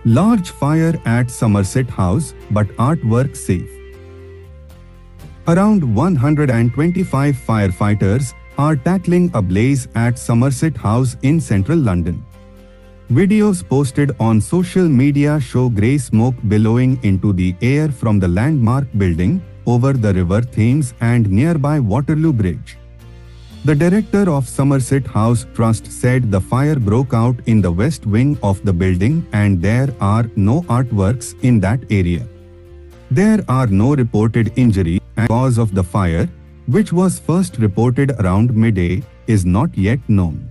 Large fire at Somerset House, but artwork safe. Around 125 firefighters are tackling a blaze at Somerset House in central London. Videos posted on social media show grey smoke billowing into the air from the landmark building over the River Thames and nearby Waterloo Bridge. The director of Somerset House Trust said the fire broke out in the west wing of the building and there are no artworks in that area. There are no reported injuries, and the cause of the fire, which was first reported around midday, is not yet known.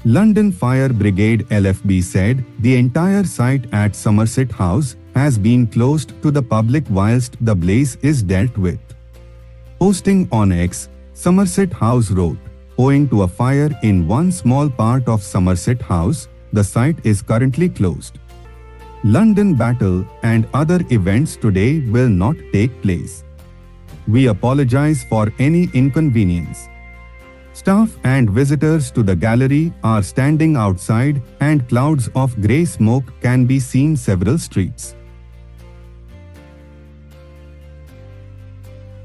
London Fire Brigade LFB said the entire site at Somerset House has been closed to the public whilst the blaze is dealt with. Posting on X, Somerset House wrote, "Owing to a fire in one small part of Somerset House, the site is currently closed. London Battle and other events today will not take place. We apologize for any inconvenience." Staff and visitors to the gallery are standing outside and clouds of grey smoke can be seen several streets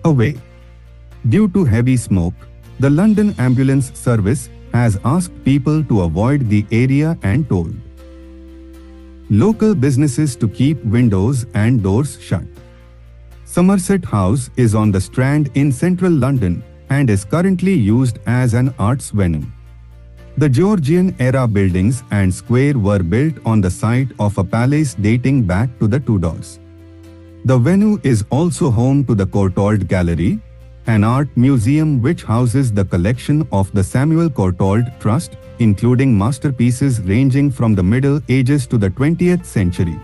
away. Due to heavy smoke, the London Ambulance Service has asked people to avoid the area and told local businesses to keep windows and doors shut. Somerset House is on the Strand in central London and is currently used as an arts venue. The Georgian-era buildings and square were built on the site of a palace dating back to the Tudors. The venue is also home to the Courtauld Gallery, an art museum which houses the collection of the Samuel Courtauld Trust, including masterpieces ranging from the Middle Ages to the 20th century.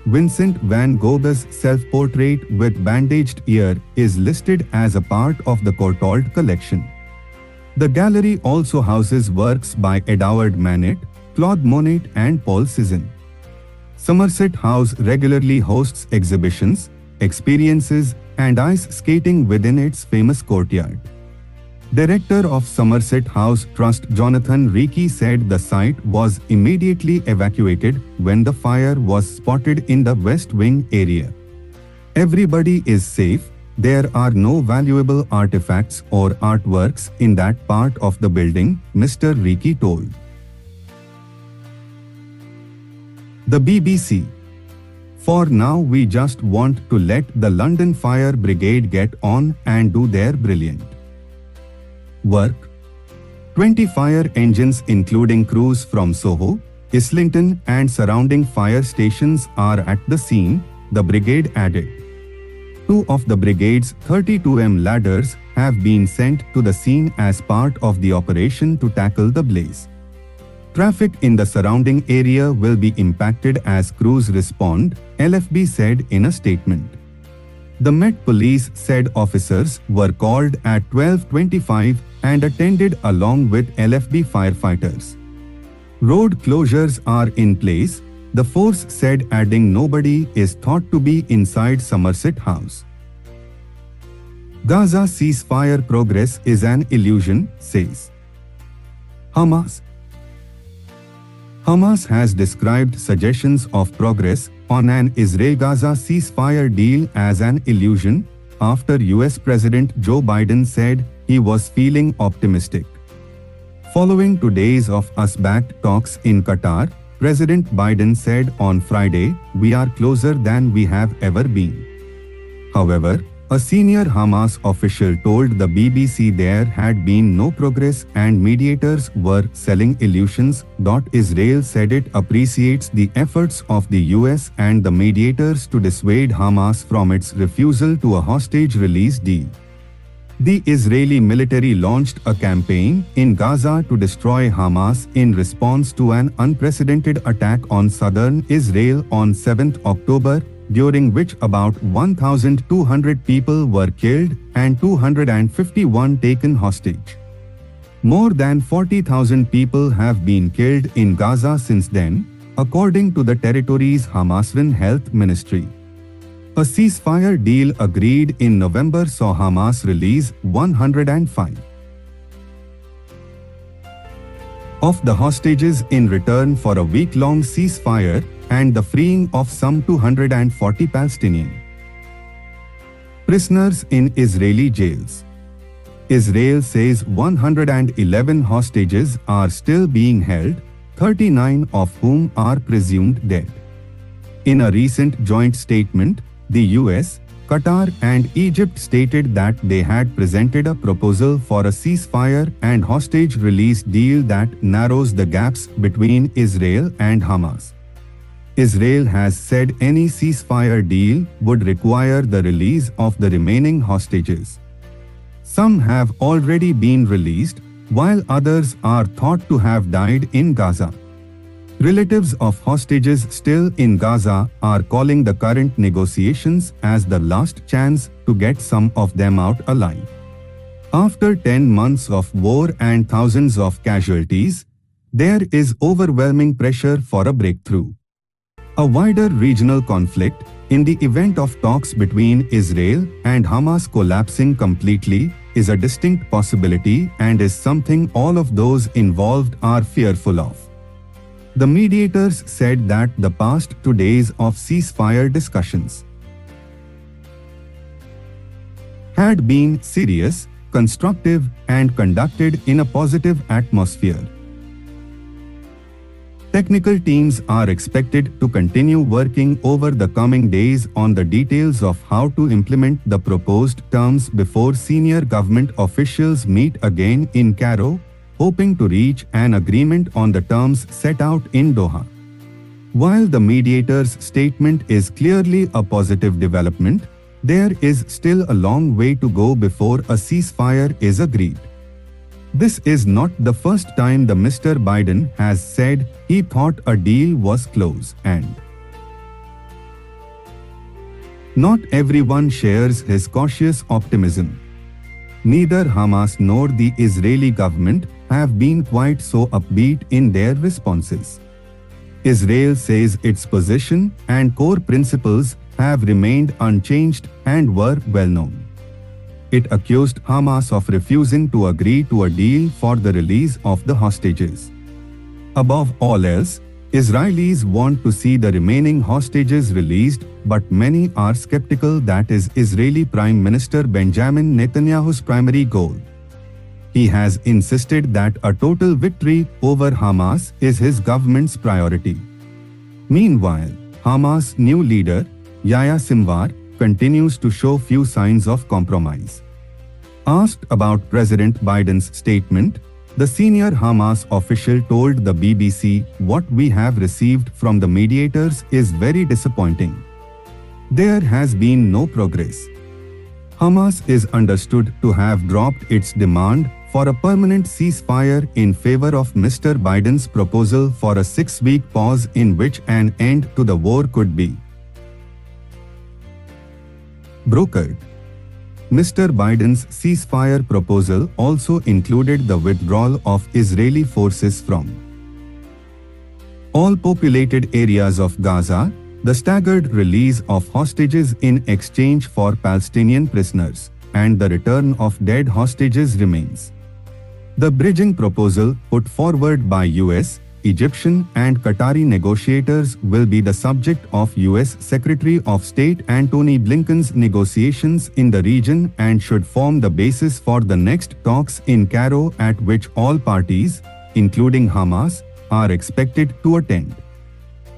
Vincent van Gogh's self-portrait with bandaged ear is listed as a part of the Courtauld collection. The gallery also houses works by Edouard Manet, Claude Monet and Paul Cézanne. Somerset House regularly hosts exhibitions, experiences and ice skating within its famous courtyard. Director of Somerset House Trust Jonathan Reiki said the site was immediately evacuated when the fire was spotted in the West Wing area. Everybody is safe, there are no valuable artifacts or artworks in that part of the building, Mr. Reiki told the BBC. For now we just want to let the London Fire Brigade get on and do their brilliant work. 20 fire engines including crews from Soho, Islington and surrounding fire stations are at the scene, the brigade added. 2 of the brigade's 32M ladders have been sent to the scene as part of the operation to tackle the blaze. Traffic in the surrounding area will be impacted as crews respond, LFB said in a statement. The Met Police said officers were called at 12:25 and attended along with LFB firefighters. Road closures are in place, the force said, adding nobody is thought to be inside Somerset House. Gaza ceasefire progress is an illusion, says Hamas. Hamas has described suggestions of progress on an Israel-Gaza ceasefire deal as an illusion, after US President Joe Biden said he was feeling optimistic. Following 2 days of US-backed talks in Qatar, President Biden said on Friday, "We are closer than we have ever been." However, a senior Hamas official told the BBC there had been no progress and mediators were selling illusions. Israel said it appreciates the efforts of the US and the mediators to dissuade Hamas from its refusal to a hostage release deal. The Israeli military launched a campaign in Gaza to destroy Hamas in response to an unprecedented attack on southern Israel on 7 October, during which about 1,200 people were killed and 251 taken hostage. More than 40,000 people have been killed in Gaza since then, according to the territory's Hamasran health ministry. A ceasefire deal agreed in November saw Hamas release 105 of the hostages in return for a week-long ceasefire and the freeing of some 240 Palestinian prisoners in Israeli jails. Israel says 111 hostages are still being held, 39 of whom are presumed dead. In a recent joint statement, the US, Qatar and Egypt stated that they had presented a proposal for a ceasefire and hostage release deal that narrows the gaps between Israel and Hamas. Israel has said any ceasefire deal would require the release of the remaining hostages. Some have already been released, while others are thought to have died in Gaza. Relatives of hostages still in Gaza are calling the current negotiations as the last chance to get some of them out alive. After 10 months of war and thousands of casualties, there is overwhelming pressure for a breakthrough. A wider regional conflict, in the event of talks between Israel and Hamas collapsing completely, is a distinct possibility and is something all of those involved are fearful of. The mediators said that the past 2 days of ceasefire discussions had been serious, constructive, and conducted in a positive atmosphere. Technical teams are expected to continue working over the coming days on the details of how to implement the proposed terms before senior government officials meet again in Cairo, hoping to reach an agreement on the terms set out in Doha. While the mediators' statement is clearly a positive development, there is still a long way to go before a ceasefire is agreed. This is not the first time the Mr. Biden has said he thought a deal was close, and not everyone shares his cautious optimism. Neither Hamas nor the Israeli government have been quite so upbeat in their responses. Israel says its position and core principles have remained unchanged and were well known. It accused Hamas of refusing to agree to a deal for the release of the hostages. Above all else, Israelis want to see the remaining hostages released, but many are skeptical that is Israeli Prime Minister Benjamin Netanyahu's primary goal. He has insisted that a total victory over Hamas is his government's priority. Meanwhile, Hamas' new leader, Yahya Sinwar, continues to show few signs of compromise. Asked about President Biden's statement, the senior Hamas official told the BBC, "What we have received from the mediators is very disappointing. There has been no progress." Hamas is understood to have dropped its demand for a permanent ceasefire in favor of Mr. Biden's proposal for a 6-week pause in which an end to the war could be brokered. Mr. Biden's ceasefire proposal also included the withdrawal of Israeli forces from all populated areas of Gaza, the staggered release of hostages in exchange for Palestinian prisoners, and the return of dead hostages remains. The bridging proposal put forward by US, Egyptian and Qatari negotiators will be the subject of US Secretary of State Antony Blinken's negotiations in the region and should form the basis for the next talks in Cairo at which all parties, including Hamas, are expected to attend.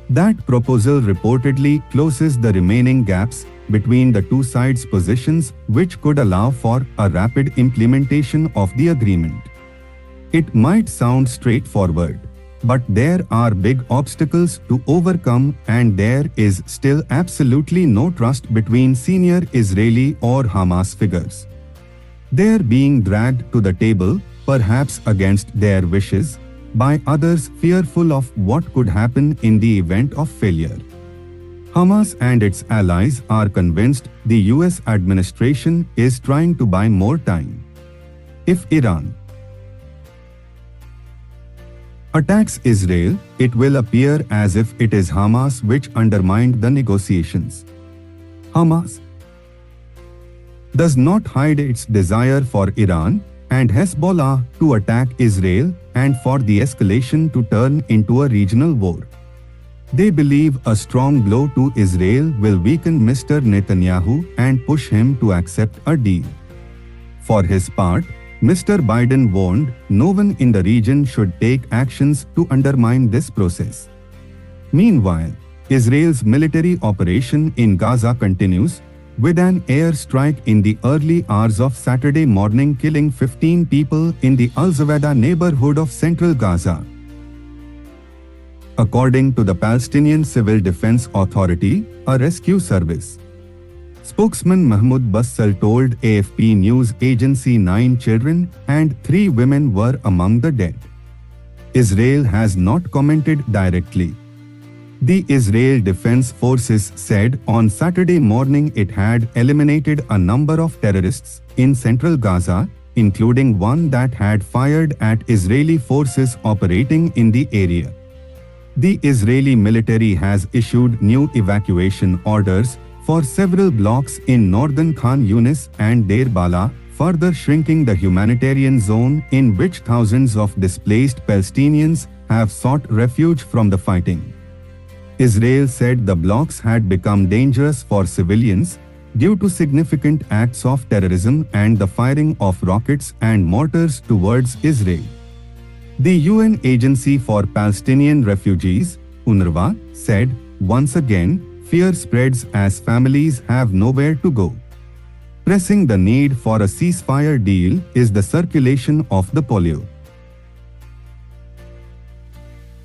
That proposal reportedly closes the remaining gaps between the two sides' positions, which could allow for a rapid implementation of the agreement. It might sound straightforward, but there are big obstacles to overcome, and there is still absolutely no trust between senior Israeli or Hamas figures. They're being dragged to the table, perhaps against their wishes, by others fearful of what could happen in the event of failure. Hamas and its allies are convinced the US administration is trying to buy more time. If Iran attacks Israel, it will appear as if it is Hamas which undermined the negotiations. Hamas does not hide its desire for Iran, and Hezbollah to attack Israel and for the escalation to turn into a regional war. They believe a strong blow to Israel will weaken Mr. Netanyahu and push him to accept a deal. For his part, Mr. Biden warned no one in the region should take actions to undermine this process. Meanwhile, Israel's military operation in Gaza continues, with an air strike in the early hours of Saturday morning killing 15 people in the Al-Zawada neighborhood of central Gaza. According to the Palestinian Civil Defense Authority, a rescue service spokesman Mahmoud Bassal told AFP news agency 9 children and 3 women were among the dead. Israel has not commented directly. The Israel Defense Forces said on Saturday morning it had eliminated a number of terrorists in central Gaza, including one that had fired at Israeli forces operating in the area. The Israeli military has issued new evacuation orders for several blocks in northern Khan Yunis and Deir Bala, further shrinking the humanitarian zone in which thousands of displaced Palestinians have sought refuge from the fighting. Israel said the blocks had become dangerous for civilians due to significant acts of terrorism and the firing of rockets and mortars towards Israel. The UN Agency for Palestinian Refugees, UNRWA, said, once again, fear spreads as families have nowhere to go. Pressing the need for a ceasefire deal is the circulation of the polio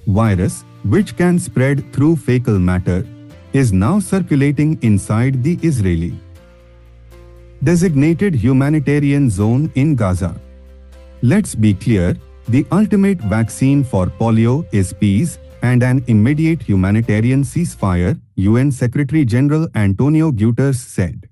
virus, which can spread through fecal matter, is now circulating inside the Israeli designated humanitarian zone in Gaza. Let's be clear, the ultimate vaccine for polio is peace and an immediate humanitarian ceasefire, UN Secretary-General Antonio Guterres said.